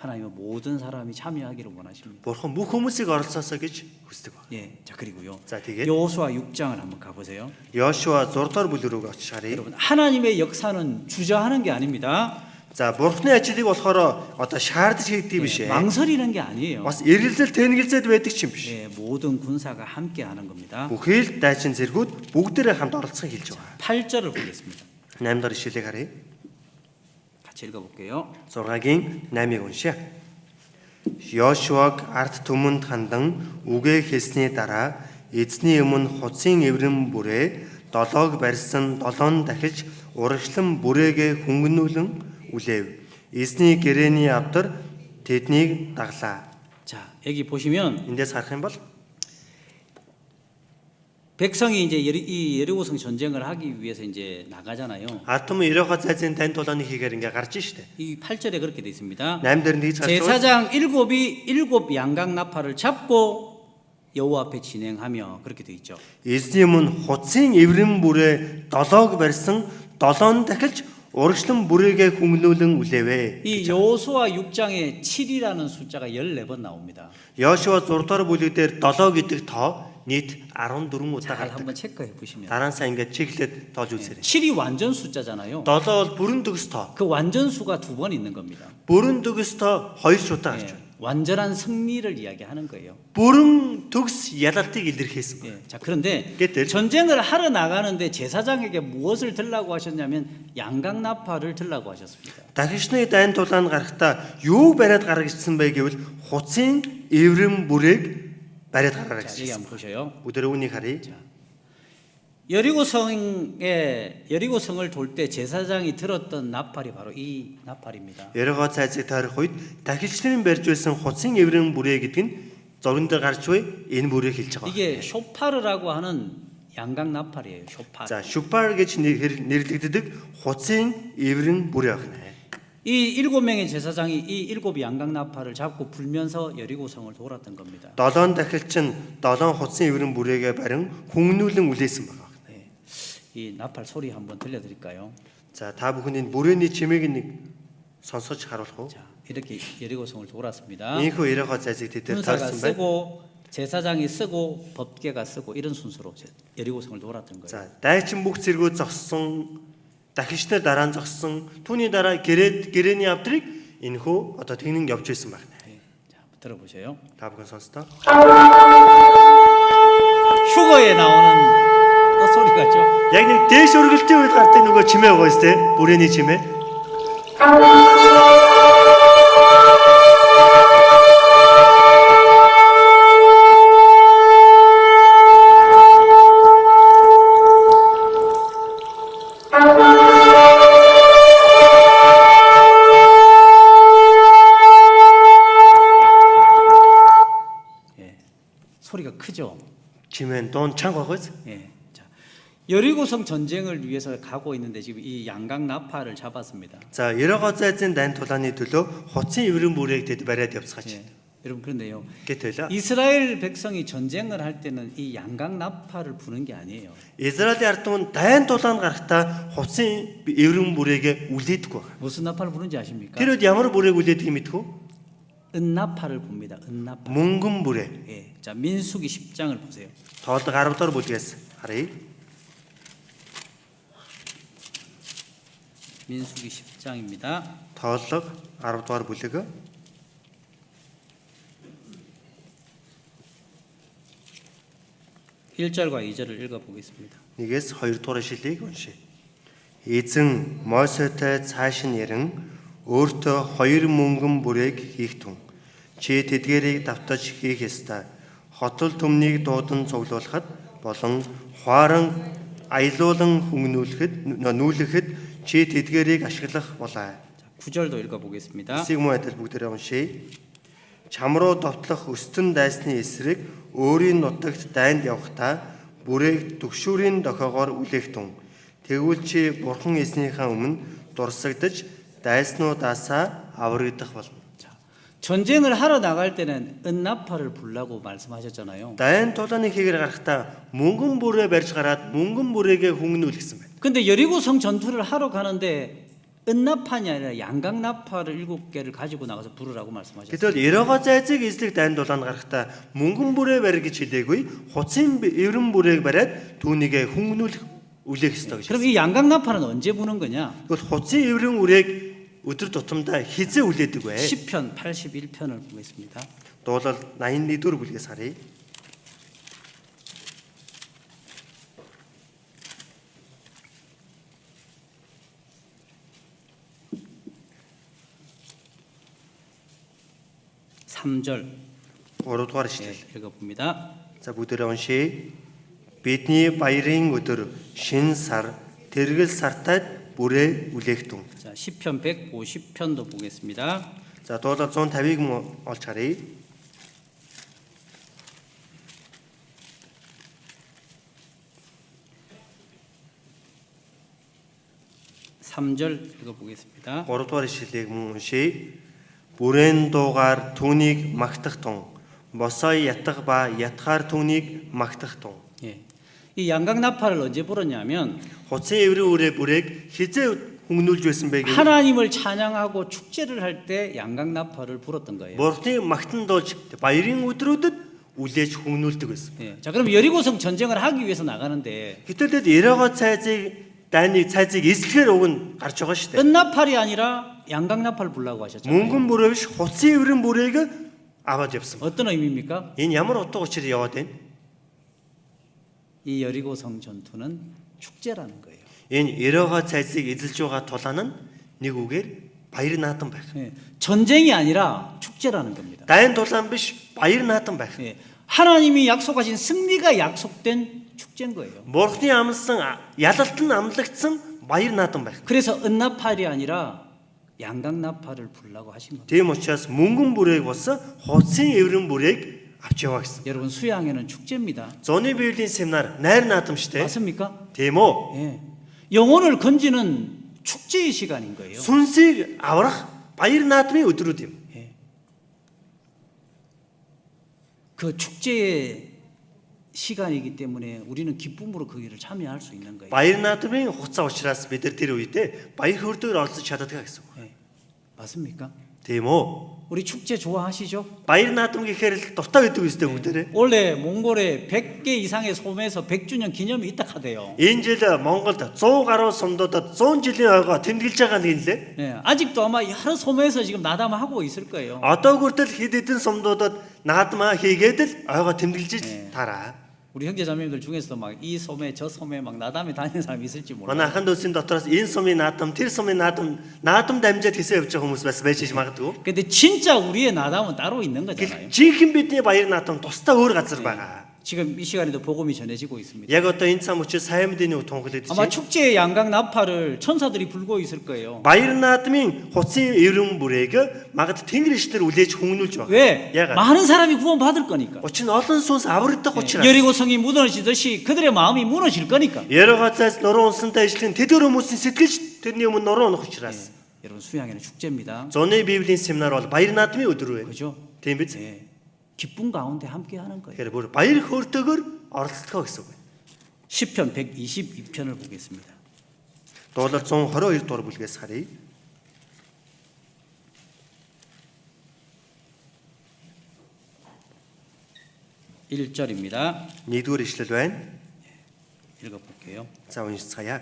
하나님은 모든 사람이 참여하기를 원하십니다. Бурхан бүх хүмүүсийг оролцоосоо гэж хүсдэг байна. 예, 자 그리고요. За тэгээд 여호수아 6장을 한번 가보세요. Йошуа 6 дугаар бүлэг рүү очиж харъя. 여러분 하나님의 역사는 주저하는 게 아닙니다. За Бурханы ажлыг болохоор одоо шаардж хийдэг биш ээ. 망설이는 게 아니에요. Бас эргэлзэл тэнэгэлзээд байдаг ч юм биш. 예, 모든 군사가 함께 하는 겁니다. Бүхэл дайчин зэргүүд бүгдээрээ хамт оролцохыг хэлж байгаа. 8절을 보겠습니다. 8 дахь ишлэлийг харъя. 같이 읽어볼게요. 6-гийн 8-ыг уншия. Йошуаг ард түмэнд хандан үгээ хэлсний дараа эзний өмнө хуцын эврэм бүрээ 7-г барьсан 7 дахиж урагшлан бүрээгээ хөнгөнүүлэн үлээв. Эзний гэрээний авдар тэднийг даглаа. 자, 여기 보시면 Эндээс харах юм бол 백성이 이제 이 여리고성 전쟁을 하기 위해서 이제 나가잖아요. ард түмэн Ерохо цайзын тань тулааны хийхээр ингээ гарч штэ. 이 8절에 그렇게 돼 있습니다. 8 дээр нэг гарч байгаа. 제사장 일곱 양각 나팔을 잡고 여호와 앞에 진행하며 그렇게 돼 있죠. Эзний өмнө хуцын эврэм бүрээ 7-г барьсан 7 дахиж урагшлан бүрээгээ хөнгөнүүлэн үлээвэ. 이 여호수아 6장에 7이라는 숫자가 14번 나옵니다. Йошуа 6 дугаар бүлэг дээр 7 гэдэг тоо нийт 14 удаа 잘 гардаг. 한번 체크해 보시면 Дараансаа ингээд чиглэлд тоож үзээрэй. 7이 완전 숫자잖아요. 7 бол бүрэн төгс тоо. 그 완전 수가 두 번 있는 겁니다. Бүрэн төгс тоо 2 шуудаа гарч 예, байна. 완전한 승리를 이야기하는 거예요. Бүрэн төгс ялалтыг илэрхийлсэн. 예, 자 그런데 Гэтэл 전쟁을 하러 나가는데 제사장에게 무엇을 들라고 하셨냐면 양각 나팔을 들라고 하셨습니다. дахишны дайн тулаанд гарахдаа юу бариад гараа гэсэн бэ гэвэл хуцын эврэм бүрээг бариад гараа 자, 여기 гэсэн. 한번 보셔요. Өдөр үүнийг харъя. 여리고성을 돌 때 제사장이 들었던 나팔이 바로 이 나팔입니다. Ерохо цайзыг тойрох үед дахилчлын барьж байсан хуцын эврэм бүрээ гэдэг нь зурган дээр гарч буй энэ бүрийг хэлж байгаа. 이게 쇼파르라고 하는 양각 나팔이에요. 쇼파르. За 슈파르 гэж нэрлэгддэг хуцын эврэн бүрээ байна. 이 7명의 제사장이 이 7 양각 나팔을 잡고 불면서 여리고성을 돌았던 겁니다. 7 дахилч нь 7 хуцын эврэн бүрээгээ барин хүмүүнлэн үлээсэн байна. 네. 이 나팔 소리 한번 들려드릴까요? За та бүхэн энэ бүрээний чимээг нэг сонсож харуулах уу? 자, 이렇게 여리고성을 돌았습니다. Ийхүү Ерохо цайзыг тэд 군사가 таарсан байна. 쓰고 제사장이 쓰고 법궤가 쓰고 이런 순서로 여리고성을 돌았던 거예요. За дайчин бүх зэргүүд зогссон, дахилч нар дараа нь зогссон, түүний дараа гэрээний авдрыг энэхүү одоо тэгнэн явж байсан байна. 네. 자, 한번 들어보세요. Та бүхэн сонстоо. 휴거에 나오는 소리 같죠? Яг нэг дээш өргөлтийн үед гардаг нөгөө чимээ байгаа шүү дээ. Бүрээний чимээ. 예. 소리가 크죠? Чимээ дуун чанга байгаас. 예. 자, 여리고성 전쟁을 위해서 가고 있는데 지금 이 양각 나팔을 잡았습니다. За Ерохо цайзын дайн тулааны төлөө хуцын эврэн бүрийг тэд бариад явцгаач. 예. 여러분 그런데요. Гэтэл 이스라엘 백성이 전쟁을 할 때는 이 양각 나팔을 부는 게 아니에요. Израилийн ард түмэн дайн тулаанд гарахдаа хуцын эврэн бүрээгээ үлээдэг байна. 무슨 나팔을 부는지 아십니까? Тэр үед ямар бүрээг үлээдэг юм мэдхүү? 은나팔을 봅니다. 은나팔. Мөнгөн бүрээ. 예. 자, 민수기 10장을 보세요. Тоолдог 10 дугаар бүлгээс харъя. 민수기 10장입니다. Тооллого 10 дугаар бүлэг. 1절과 2절을 읽어보겠습니다. Нэгээс 2 дугаар ишлэлийг уншъя. Эзэн Мосетэй цааш нь ярин өөртөө 2 мөнгөн бүрээг хийх тун. Чи тэдгэрийг давтаж хийх ёстой. Хотол төмнийг дуудан цуглуулахад болон хуаран аялуулан нүүлэхэд чи тэдгэрийг ашиглах болоо. 9절도 읽어보겠습니다. Эсийг муу адил бүгдээрээ уншъя. Чам руу довтлох өстөн дайсны эсрэг өөрийн нутагт дайнд явахдаа бүрээг төгшүүрийн дохоогоор үлээх тун. Тэгвэл чи бурхан эзнийхээ өмнө дурсагдж дайснуудаасаа аврагдах болно. 전쟁을 하러 나갈 때는 은나팔을 불라고 말씀하셨잖아요. Дайн тулааны хийгээр гарахдаа мөнгөн бүрээ барьж гараад мөнгөн бүрээгээ хөнгөнүүлсэн байна. 근데 여리고성 전투를 하러 가는데 은나판이 아니라 양각나팔을 7개를 가지고 나가서 부르라고 말씀하셨어요. Гэтэл Ерогоо зайцыг эзлэх дайнд дулаанд гарахдаа мөнгөн бүрээ барь гэж хэлээгүй. Хуцын эврэн бүрээг бариад түүнийг хөнгөнүүлэх үлээх ёстой гэж. 그럼 이 양각나팔은 언제 부는 거냐? Тэгвэл хуцын эврэн үрээг өдөр тутамдаа хизээ үлээдэг вэ? 시편 81편을 보겠습니다. Дуулал 81-р бүлгээс харъя. 삼절 3-р ишлэл. 읽어봅니다. За бүгдээрээ уншъя. Бидний баярын өдөр шинэ сар тэргэл сартад бүрээ үлээгтэн. 자, 시편 150편도 보겠습니다. За дуулал 150-ыг олж харъя. 삼절 읽어보겠습니다. 3-р ишлэлийг уншъя. Бүрээн дуугаар түүнийг магтах тун. Босоо ятгах ба ятгаар түүнийг магтах тун. 예. 이 양각나팔을 언제 불었냐면 Хуцын эврэн үрээ бүрээг хизээ хөнгнүүлж байсан бэ гэж. 하나님을 찬양하고 축제를 할 때 양각나팔을 불었던 거예요. Бурхны магтан дуулж баярын өдрүүдэд үлээж хөнгнүүлдэг байсан. 예. 자, 그럼 여리고성 전쟁을 하기 위해서 나가는데 Гэтэл тэд Ерогоо цайзыг эзлэхээр уг нь гарч байгаа шүү дээ. 은나팔이 아니라 양각나팔 불라고 하셨잖아요. Мөнгөн бүрээ биш хуцын эврэн бүрээг аваад явсан. 어떤 의미입니까? Энэ ямар утга учир яваад байна? 이 여리고성 전투는 축제라는 거예요. Энэ Ерогоо цайзыг эзэлж байгаа тулаан нь нэг үгээр баяр наадам байх. 예. 전쟁이 아니라 축제라는 겁니다. Дайн тулаан биш баяр наадам байх. 예. 하나님이 약속하신 승리가 약속된 축제인 거예요. Бурхны амласан ялалт нь амлагдсан баяр наадам байх. 그래서 은나팔이 아니라 양각나팔을 불라고 하신 겁니다. Тийм учраас мөнгөн бүрээг болсон хуцын эврэн бүрээг авч яваа гэсэн. 여러분 수양회는 축제입니다. Зуны библийн семинар найр наадам шүү дээ. 맞습니까? Тийм үү? 예. 영혼을 건지는 축제의 시간인 거예요. Сүнсийг аврах баяр наадмын өдрүүд юм. 예. 그 축제의 시간이기 때문에 우리는 기쁨으로 그 일을 참여할 수 있는 거예요. Баяр наадмын хугацаа учраас бид нар тэр үедээ баяр хөөртэйгээр оролцож чаддаг гэсэн үг. 예. 맞습니까? Тийм үү? 우리 축제 좋아하시죠? Баяр наадам гэхээр л дуртай гэдэг үстэй бүгдээрээ. 원래 몽골에 100개 이상의 솜에서 100주년 기념이 있다 하대요. Энэ жил Монголд 100 гаруй сумдуудад 100 жилийн ойгоо тэмдэглэж байгаа нэг лээ. 예. 아직도 아마 여러 솜에서 지금 나담하고 있을 거예요. Одоо хүртэл хэд хэдэн сумдуудад наадмаа хийгээд л ойгоо тэмдэглэж 네. тараа. 우리 형제자매님들 중에서도 막 이 솜에 저 솜에 막 나담에 다니는 사람이 있을지 몰라요. Манай ахын дүүсийн дотроос энэ сумын наадам, тэр сумын наадам дамжаад хийсэн явж байгаа хүмүүс бас байж магадгүй. 근데 진짜 우리의 나담은 따로 있는 거잖아요. Жинхэнэ бидний баяр наадам тусдаа өөр газар байгаа. 지금 이 시간에도 복음이 전해지고 있습니다. Яг одоо энэ цам учраас сайн мэдээний үг тунхаглагдаж 아마 байна. 축제의 양각 나팔을 천사들이 불고 있을 거예요. Баяр наадмын хуцын эврэн бүрээг магад тэнгэр ишдэр үлээж хөнгнүүлж байгаа. 왜? яагаад? 많은 사람이 구원 받을 거니까. Учир нь олон сүнс аврагдах учраас. 여리고성이 무너지듯이 그들의 마음이 무너질 거니까. Ерогоо цайз нуруу унсантай ижлэн тэдгээр хүмүүсийн сэтгэл тэрний өмнө нуруу унах учраас. 여러분 수양회는 축제입니다. Зуны библийн семинар бол баяр наадмын өдөр вэ. 그죠? Тийм биз? 예. 기쁨 가운데 함께 하는 거예요. Тэгэхээр бүр баяр хөөртэйгээр оролцдог гэсэн үг байна. 시편 122편을 보겠습니다. Дуулал 122 дугаар бүлгээс харъя. (1절입니다) 1-р ишлэл байна. 읽어볼게요. За уншицгаая.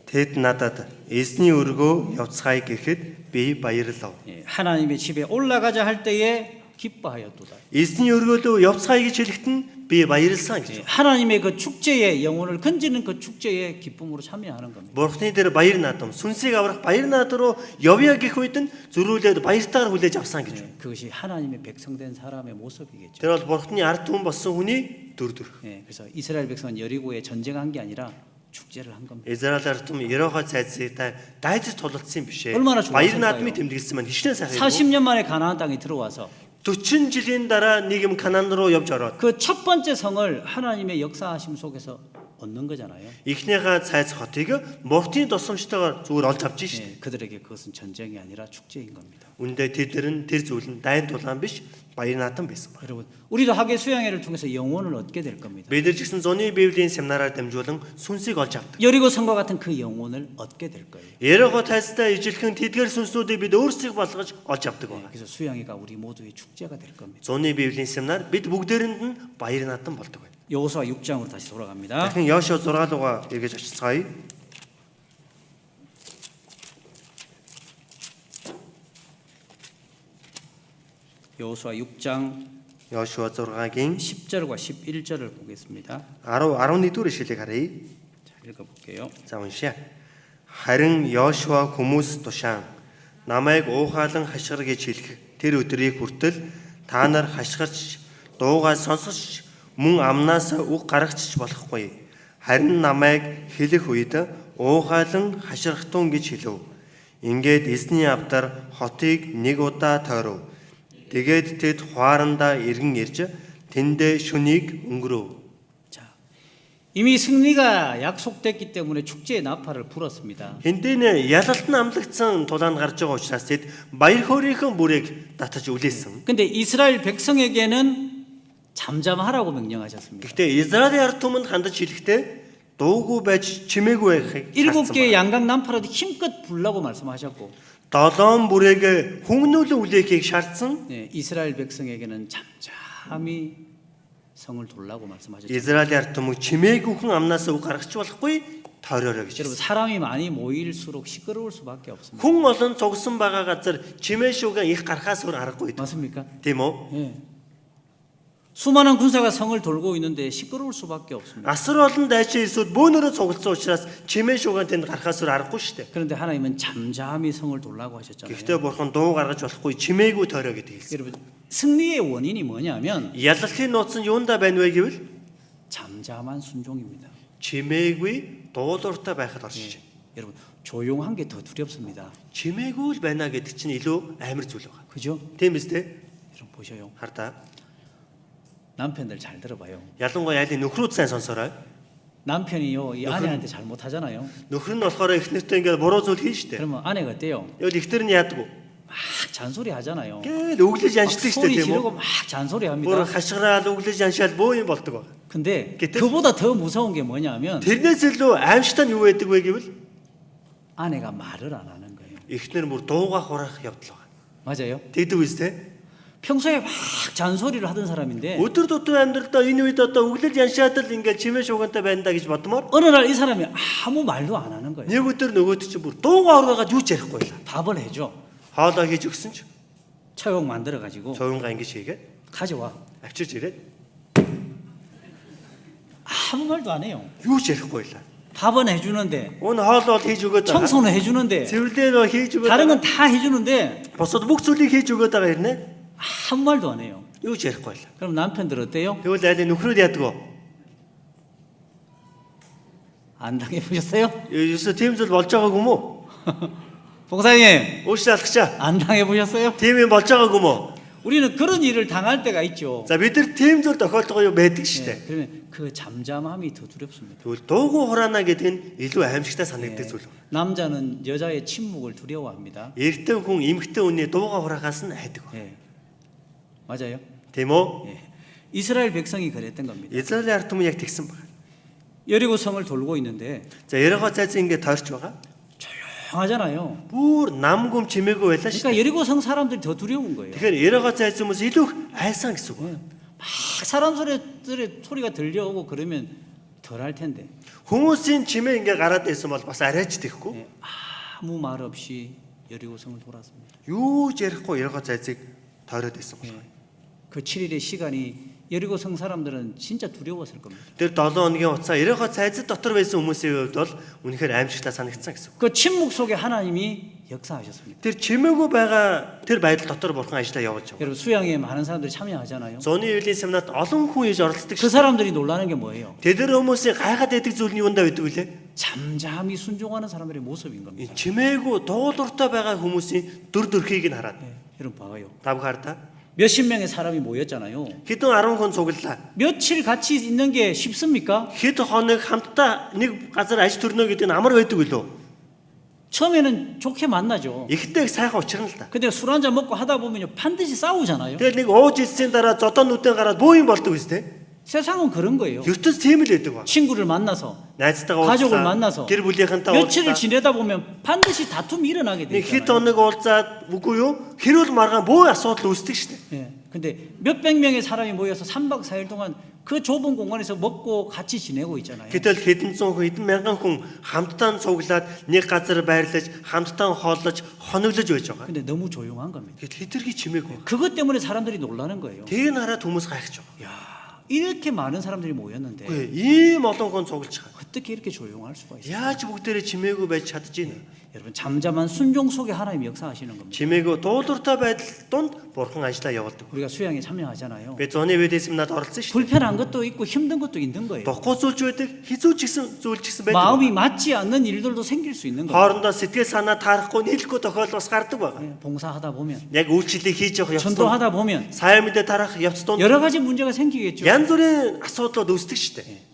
Тэд надад эзний өргөө явцгаая гэхэд би баярлав. 예, 하나님의 집에 올라가자 할 때에 기뻐하였도다. Эзний өргөөлөө явцгаая гэж хэлэхэд нь би баярлсан гэж. 예, 하나님의 그 축제에 영혼을 건지는 그 축제에 기쁨으로 참여하는 겁니다. Бурхны дээр баяр наадам, сүнсийг аврах баяр наадам руу явъя гэх үед нь зөрүүлээд баяртайгаар хүлээж авсан гэж. 예, 그것이 하나님의 백성된 사람의 모습이겠죠. Тэр бол Бурхны ард түмэн болсон хүний дүр төрх. 예, 그래서 이스라엘 백성은 여리고에 전쟁한 게 아니라 축제를 한 겁니다. Израиль ард түмэн Ерогоо цайзтай дайзж тулалдсан биш ээ. 얼마나 좋았을까요? Баяр наадмыг тэмдэглэсэн маань хичнээн сайхан. 40년 만에 가나안 땅에 들어와서 40 жилийн дараа нэг юм Канаан руу явж ороод 그 첫 번째 성을 하나님의 역사하심 속에서 얻는 거잖아요. ихнийхээ цайз хотыг Бурхны тусламжтайгаар зүгээр олж авч шээ. 예, 그들에게 그것은 전쟁이 아니라 축제인 겁니다. Үндэ тэдэрэн тэр зүйл нь дайн тулаан биш баяр наатан байсан байна. 여러분, 우리도 학예 수양회를 통해서 영혼을 얻게 될 겁니다. Бид нар ч гэсэн зуны библийн семинараар дамжуулан сүнсийг олж авдаг. 여리고 성과 같은 그 영혼을 얻게 될 거예요. Ерөөгөө тайстай ижилхэн тэдгээр сүнснүүдийг бид өөрсдийг болгож олж авдаг байна. 그래서 수양회가 우리 모두의 축제가 될 겁니다. Зуны библийн семинар бид бүгдээрэнд нь баяр наатан болдог байна. 여호수아 6장으로 다시 돌아갑니다. Дахин Йошуа 6 руугаа эргэж очицгаая. 여호수아 6장 Йошуа 6-гийн 10절과 11절을 보겠습니다. 11-р ишлэлийг харъя. 자, 읽어볼게요. За уншия. Харин Йошуа хүмүүс тушаан намайг уухаалan хашгир гэж хэлэх тэр өдрийг хүртэл та нар хашгирч дуугаа сонсож мөн амнаас үг гаргачих болохгүй. Харин намайг хэлэх үед уухаалan хашгирахтун гэж хэлв. Ингээд эзний авдар хотыг нэг удаа тойров. Тэгээд тэд хуарандаа иргэн ирж тэндээ шүнийг өнгөрөв. 자, 이미 승리가 약속됐기 때문에 축제의 나팔을 불었습니다. Хэндээ ялалт нь амлагдсан тулаанд гарч байгаа учраас тэд баяр хөөрийнхөн бүрийг татаж үлээсэн. 근데 이스라엘 백성에게는 잠잠하라고 명령하셨습니다. Гэхдээ Израилийн ард түмэнд хандаж хэлэхдээ дуугүй байж чимээгүй байхыг 7개의 양각 나팔을 힘껏 불라고 말씀하셨고, долоон бүрийг хүмүүнүүлэн үлээхийг шаардсан. 네, 이스라엘 백성에게는 잠잠히 성을 돌라고 말씀하셨죠. Израилийн ард түмэг чимээгүйхэн амнаас үг гаргач болохгүй тойроорой гэж. 여러분, 사람이 많이 모일수록 시끄러울 수밖에 없습니다. Хүн олон цугсан байгаа газар чимээ шүүгэн их гарахаас өөр аргагүй. 맞습니까? Тийм үү? 예. 수많은 군사가 성을 돌고 있는데 시끄러울 수밖에 없습니다. Асар олон дайчин эсвэл бөөнөрөө цугласан учраас чимээ шүүгэн тэнд гарахаас өөр аргагүй шүү дээ. 그런데 하나님은 잠잠히 성을 돌라고 하셨잖아요. Гэхдээ бурхан дуу гаргаж болохгүй чимээгүй тойроо гэдэг хэлсэн. 여러분, 승리의 원인이 뭐냐면 Ялалтын нууц нь юундаа байна вэ гэвэл 잠잠한 순종입니다. чимээгүй дуулууртай байхад оршиж. 여러분, 조용한 게 더 두렵습니다. Чимээгүй л байна гэдэг чинь илүү амар зүйл байна. 그죠? Тийм биз дээ? 여러분 보셔요. Хардаа. 남편들 잘 들어봐요. Ялангуяа айлын нөхрүүд сайн сонсоорой. 남편이요, 이 아내한테 잘못하잖아요. Нөхөр нь болохоор их нэртэй ингээд буруу зүйл хийн штэ. 그러면 아내가 어때요? Явал ихтер нь яадаг вэ? 막 잔소리 하잖아요. Гээл өглөж 막 яншдаг штэ 소리 тийм 지르고 үү? 막 잔소리 Бүр 합니다. хашгираал өглөж яншаал бөө юм болдог байна. 근데 그때- 그보다 더 무서운 게 뭐냐면 Тэрнээс илүү аимшигтай нь юу байдаг вэ гэвэл 아내가 말을 안 하는 거예요. ихнэр бүр дууга хураах явдал байна. 맞아요? Тэгдэг үст те. 평소에 막 잔소리를 하던 사람인데 Өдөр тутмын амьдралдаа энэ үед одоо өглөж яншаад л ингээд чимээ шуугантай байна да гэж бодмоор 어느 날 이 사람이 아무 말도 안 하는 거예요. нэг өдөр нөгөөд чинь бүр дууга ураагаад юу ч ярихгүй л. 밥을 해줘. Хоолоо хийж өгсөн ч 차용 만들어 가지고 цовингаа ингэж хийгээд 가져와. авчирч ирээд 아무 말도 안 해요. юу ч ярихгүй л. 밥은 해주는데, Өн хоолоо хийж өгөөд байгаа. 청소는 해주는데, Цэвэрлээ хийж өгөөд 다른 байгаа. 건 다 해주는데 Босод бүх зүйлийг хийж өгөөд байгаа хэрнэ. 아무 말도 안 해요. Юу ч ярихгүй л. 그럼 남편들 어때요? Тэгвэл айлын нөхрүүд яадаг вэ? 안 당해보셨어요? Ерөөсөө тийм зүйл болж байгаагүй юм уу? 봉사님, Өөрчлөлт алхачаа. 안 당해보셨어요? Тийм юм болж байгаагүй юм уу? 우리는 그런 일을 당할 때가 있죠. За бид нар тийм зүйл тохиолдгоо юу байдаг шүү дээ. 네, 그러면 그 잠잠함이 더 두렵습니다. Тэгвэл дуугүй хураана гэдэг нь илүү аимшигтай санагддаг зүйл. 남자는 여자의 침묵을 두려워합니다. Эрэгтэй хүн эмэгтэй хүний дуугаа хураахаас нь айдаг. 예, 맞아요. Тийм үү? 예. 이스라엘 백성이 그랬던 겁니다. Израилийн ард түмэн яг тэгсэн байна. 여리고 성을 돌고 있는데 За Ерехо цайзын ингэ тойрч байгаа. 조용하잖아요. Бүр намгүм чимээгүй байлаа шүү. 그러니까 여리고 성 사람들이 더 두려운 거예요. Тэгэхээр Ерехо цайз хүмүүс илүү айсан гэсэн үг. 막 사람들의 소리가 들려오고 그러면 덜 할 텐데 Хүмүүсийн чимээ ингэ гараад байсан бол бас арайч тэхгүй. 예, 아무 말 없이 여리고 성을 돌았습니다. Юу ч ярихгүй Ерехо цайзыг тойроод байсан 예. байна. 그 7일의 시간이 여리고 성 사람들은 진짜 두려웠을 겁니다. Тэр 7 хоногийн хугацаа Ерехо цайзад дотор байсан хүмүүсийн хувьд бол үнэхээр аимшигтай санагдсан гэсэн үг. 그 침묵 속에 하나님이 역사하셨습니다. Тэр чимээгүй байгаа тэр байдал дотор бурхан ажиллаа явуулж байгаа. 여러분 수양에 많은 사람들이 참여하잖아요. Зуны үеийн семинарт олон хүн иж оролцдог 그 шүү. 사람들이 놀라는 게 뭐예요? Тэдэр хүмүүсийн гайхаад байдаг зүйл нь юундаа байдаг вүлээ? 잠잠히 순종하는 사람들의 모습인 겁니다. Энэ чимээгүй дуулууртай байгаа хүмүүсийн дүр төрхийг нь хараад. 예, 여러분 봐요. Та бүхэн хардаа. 몇십 명의 사람이 모였잖아요. Хэдэн 10 хүн цуглалаа. 며칠 같이 있는 게 쉽습니까? Хэд хоног хамтдаа нэг газар аж төрнө гэдэг нь амар байдаг үлээ. 처음에는 좋게 만나죠. Ихтэй сайхан учрна л да. 근데 술 한잔 먹고 하다 보면요 반드시 싸우잖아요. Тэгэл нэг ууж ирсийн дараа зодоонуудын гараад бөө юм болдог үстэй. 세상은 그런 거예요. ертөнц тийм л байдаг ба. 친구를 만나서 Найзтайгаа 가족을 уулзлаа. 만나서 Гэр бүлийнхэнтэй 며칠을 уулзлаа. 지내다 보면 반드시 다툼이 일어나게 Нэг хэд 되잖아요. хоног уулзаад үгүй юу? Хэрүүл маргаан бөө асуудал үүсдэг шүү дээ. 예. 근데 몇백 명의 사람이 모여서 3박 4일 동안 그 좁은 공간에서 먹고 같이 지내고 있잖아요. Гэтэл хэдэн зуун хүн, хэдэн мянган хүн хамтдаа цуглаад нэг газар байрлаж, хамтдаа хооллож, хоноглож байж байгаа. 근데 너무 조용한 겁니다. Гэтэл хэтэрхий чимээгүй. 그것 때문에 사람들이 놀라는 거예요. Тийг хараад хүмүүс гайхаж байгаа. 야, 이렇게 많은 사람들이 모였는데 Үгүй ийм олон хүн цуглаж байгаа. 어떻게 이렇게 조용할 수가 있어요? Яаж бүгдээрээ чимээгүй байж чадж ийн? 여러분 잠잠한 순종 속에 하나님이 역사하시는 겁니다. Чимээгүй дуулууртай байдал донд бурхан ажиллаа явуулдаг. 우리가 수양에 참여하잖아요. Би зуны ведэс семинарт оролцсон шүү дээ. 불편한 것도 있고 힘든 것도 있는 거예요. Дохгүй зүйлж байдаг, хизүү ч гэсэн зүйл ч гэсэн байдаг. 마음이 맞지 않는 일들도 생길 수 있는 거예요. Хоорондоо сэтгэл санаа таарахгүй, нийлэхгүй тохиол бас гардаг байгаа. 예, 봉사하다 보면, Яг үйлчлэлийг хийж явах явц донд, 전도하다 보면 сайн мэдээ тарах явц донд 여러 가지 문제가 생기겠죠. янз бүрийн асуудлууд үүсдэг шүү дээ.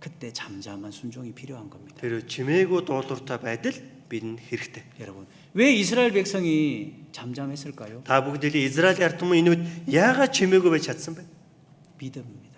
그때 잠잠한 순종이 필요한 겁니다. Тэр чимээгүй дуулууртай байдал бидэнд хэрэгтэй. 여러분, 왜 이스라엘 백성이 잠잠했을까요? Та бүгдээ Израиль ард түмэн энүүд яагаад чимээгүй байж чадсан бэ? 믿음입니다.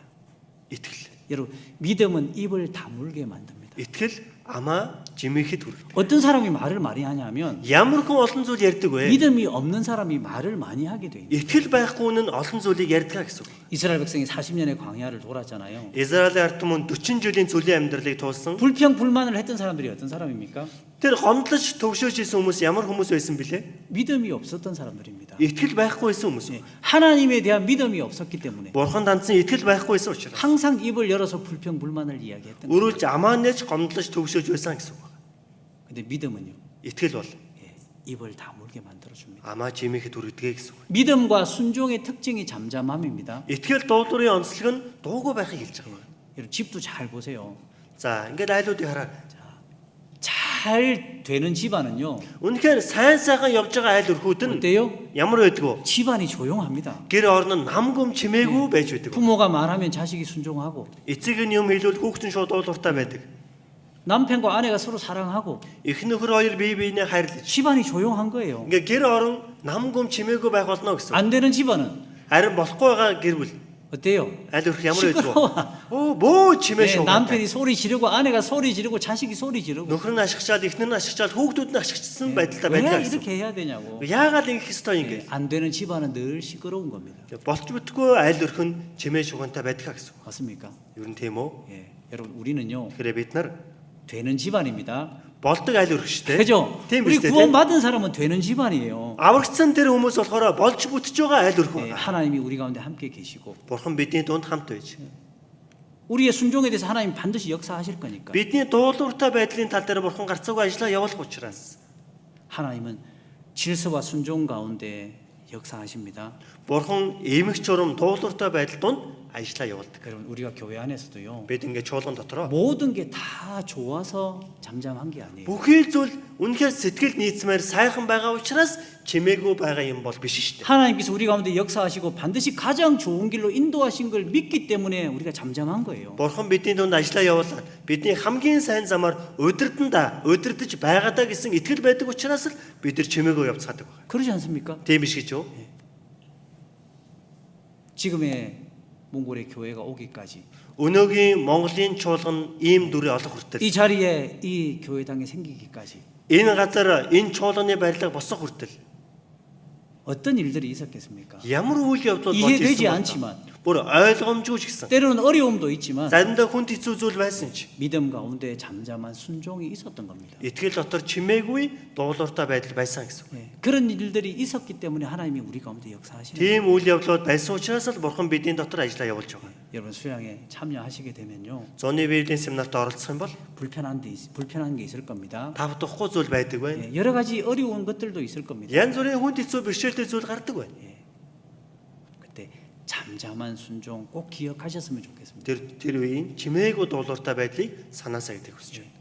Итгэл. 여러분, 믿음은 입을 다물게 만듭니다. Итгэл амаа жимээхэд хүргэдэг. 어떤 사람이 말을 많이 하냐면 Ямар хүн олон зүйл ярьдаг вэ? 믿음이 없는 사람이 말을 많이 하게 돼 있는. Итгэл байхгүй нь олон зүйлийг ярьдаг гэсэн үг. 이스라엘 백성이 40년의 광야를 돌았잖아요. Израиль ард түмэн 40 жилийн цөлийн амьдралыг туулсан. 불평 불만을 했던 사람들이 어떤 사람입니까? Тэр гомдлож төвшөөж исэн хүмүүс ямар хүмүүс байсан бilé? 믿음이 없었던 사람들입니다. Итгэл байхгүй байсан хүмүүс. 예, 하나님에 대한 믿음이 없었기 때문에 Бурхан дандсан итгэл байхгүй байсан учраас. 항상 입을 열어서 불평 불만을 이야기했던 거예요. Өрүүлж амаа нээж гомдлож төвшөөж байсан гэсэн үг. 근데 믿음은요, Итгэл бол 예, 입을 다물게 만들어 줍니다. амаа жимээхэд хүргэдэг гэсэн үг. 믿음과 순종의 특징이 잠잠함입니다. Итгэл дуулуурын онцлог нь дуугүй байхыг хэлж байгаа юм. 여러분 집도 잘 보세요. За, ингээд айлуудыг хараа. 잘 되는 집안은요, Үнэхээр сайн сайхан явж байгаа айл өрхүүд нь 어때요? ямар байдаг вэ? 집안이 조용합니다. Гэр орон нь намгүм чимээгүй байж байдаг. 부모가 말하면 자식이 순종하고, Эцэг нь юм хэлвэл хүүхэд нь шууд дуулууртай байдаг. 남편과 아내가 서로 사랑하고, Их нөхөр хоёр бие биенээ хайрлаж. 집안이 조용한 거예요. Ингээд гэр орон намгүм чимээгүй байх болно гэсэн. 안 되는 집안은 Харин болохгүй байгаа гэр бүл 어때요? айл өрх ямар байдаг вэ? 시끄러워. Оо, бөө чимээ 예, шүү. 남편이 소리 지르고 아내가 소리 지르고 자식이 소리 지르고 Нөхөр нь ашигчаад, эхнэр нь ашигчаад, хүүхдүүд нь ашигчсан байдалтай 왜 байдаг гэсэн. 이렇게 해야 되냐고. Яагаад ингэх ёстой юм 예, бэ? 안 되는 집안은 늘 시끄러운 겁니다. Болч бүтгүй айл өрх нь чимээ шугантай байдаг гэсэн. 맞습니까? Ер нь тийм үү? 예, 여러분 우리는요 Тэгэхээр бид нар 되는 집안입니다. болдог айл өрх шүү дээ. 그죠? Тийм 우리 биз дээ. 구원받은 사람은 되는 집안이에요. Аврагдсан тэр хүмүүс болохоор болж бүтэж байгаа айл өрх 예, байна. 하나님이 우리 가운데 함께 계시고 Бурхан бидний дунд хамт байж. 우리의 순종에 대해서 하나님 반드시 역사하실 거니까 Бидний дуулууртай байдлын тал дээр Бурхан гарцаагүй ажиллаа явуулах учраас 하나님은 질서와 순종 가운데 역사하십니다. Бурхан эмх чурам дуулууртай байдал донд ажиллаа явуулдаг. 여러분 우리가 교회 안에서도요 Бид ингээд чуулган дотроо 모든 게 다 좋아서 잠잠한 게 아니에요. бүхий зүйл үнэхээр сэтгэл нийцмээр сайхан байгаа учраас чимээгүй байгаа юм бол биш шүү дээ. 하나님께서 우리 가운데 역사하시고 반드시 가장 좋은 길로 인도하신 걸 믿기 때문에 우리가 잠잠한 거예요. Бурхан бидний дунд ажиллаа явуулаад бидний хамгийн сайн замаар удирдах байгаадаа гэсэн итгэл байдаг учраас л бид нар чимээгүй явцгаадаг байна. 그러지 않습니까? Тийм биш гэж юу? 지금의 몽골의 교회가 오기까지 Өнөөгийн Монголын чуулган ийм дүрээ олох хүртэл 이 자리에 이 교회당이 생기기까지 энэ газар энэ чуулганы барилга босох хүртэл 어떤 일들이 있었겠습니까? ямар үйл явдлууд болж 이해되지 ирсэн 않지만 бүр ойлгомжгүй ч гэсэн 때로는 어려움도 있지만 заримдаа хүнд хэцүү зүйл байсан ч 믿음 가운데 잠잠한 순종이 있었던 겁니다. итгэл дотор чимээгүй дуулууртай байдал байсан гэсэн. 예, 그런 일들이 있었기 때문에 하나님이 우리 가운데 역사하시는 거예요. Тийм үйл явдлууд байсан учраас л Бурхан бидний дотор ажиллаа явуулж байгаа. 여러분 수양에 참여하시게 되면요 Зуны Библийн семинарт оролцох юм бол 불편한 게 있을 겁니다. тавдахгүй зүйл байдаг байна. 예, 여러 가지 어려운 것들도 있을 겁니다. Янз бүрийн хүнд хэцүү бэрхшээлтэй зүйл гардаг байна. 그때 잠잠한 순종 꼭 기억하셨으면 좋겠습니다. Тэр үеийн чимээгүй дуулууртай байдлыг санаасаа идэх хүсэж байна.